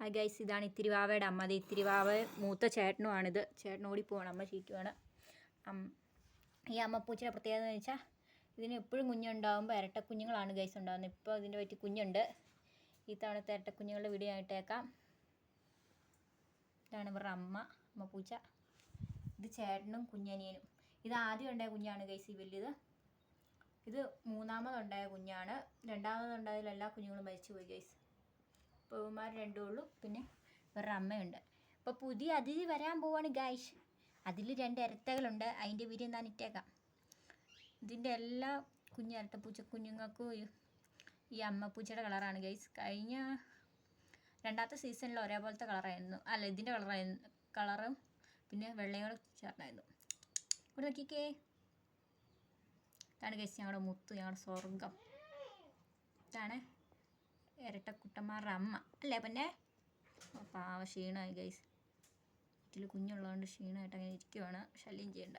ആ ഗൈസ്, ഇതാണ് ഇത്തിരിവാവയുടെ അമ്മ. അത് ഇത്തിരിവാവ മൂത്ത ചേട്ടനുമാണിത്. ചേട്ടൻ ഓടിപ്പോവാണ്, അമ്മ ചീറ്റുവാണ്. ഈ അമ്മപ്പൂച്ചയുടെ പ്രത്യേകത എന്ന് വെച്ചാൽ ഇതിന് എപ്പോഴും കുഞ്ഞുണ്ടാകുമ്പോൾ ഇരട്ടക്കുഞ്ഞുങ്ങളാണ് ഗൈസ് ഉണ്ടാകുന്നത്. ഇപ്പോൾ ഇതിൻ്റെ പറ്റി കുഞ്ഞുണ്ട്. ഈ തവണത്തെ ഇരട്ടക്കുഞ്ഞുങ്ങളുടെ വീഡിയോ ആയിട്ടേക്കാം. ഇതാണ് ഇവരുടെ അമ്മപ്പൂച്ച. ഇത് ചേട്ടനും കുഞ്ഞനിയനും. ഇത് ആദ്യം ഉണ്ടായ കുഞ്ഞാണ് ഗൈസ് ഈ വലിയത്. ഇത് മൂന്നാമതുണ്ടായ കുഞ്ഞാണ്. രണ്ടാമതുണ്ടായതിൽ എല്ലാ കുഞ്ഞുങ്ങളും മരിച്ചുപോയി ഗൈസ്. ഇപ്പോൾ ഇവന്മാർ രണ്ടേ ഉള്ളൂ. പിന്നെ ഇവരുടെ അമ്മയുണ്ട്. ഇപ്പോൾ പുതിയ അതിഥി വരാൻ പോവാണ് ഗൈസ്. അതിൽ 2 ഇരട്ടകളുണ്ട്. അതിൻ്റെ വീഡിയോ ഞാൻ ഇട്ടേക്കാം. ഇതിൻ്റെ എല്ലാ ഇരട്ടപ്പൂച്ച കുഞ്ഞുങ്ങൾക്കും ഈ അമ്മപ്പൂച്ചയുടെ കളറാണ് ഗൈസ്. കഴിഞ്ഞ 2ാമത്തെ സീസണിൽ ഒരേപോലത്തെ കളറായിരുന്നു. അല്ല, ഇതിൻ്റെ കളറും പിന്നെ വെള്ളയോട് ചേർന്നായിരുന്നു. ഇവിടെ നോക്കിക്കേ, ഇതാണ് ഗൈസ് ഞങ്ങളുടെ മുത്ത്, ഞങ്ങളുടെ സ്വർഗം. ഇതാണ് ഇരട്ടക്കുട്ടന്മാരുടെ അമ്മ അല്ലേ പിന്നെ. പാവ ക്ഷീണമായി ഗൈസ്. വീട്ടിൽ കുഞ്ഞുള്ളതുകൊണ്ട് ക്ഷീണമായിട്ട് അങ്ങനെ ഇരിക്കുവാണ്. ശല്യം ചെയ്യണ്ട.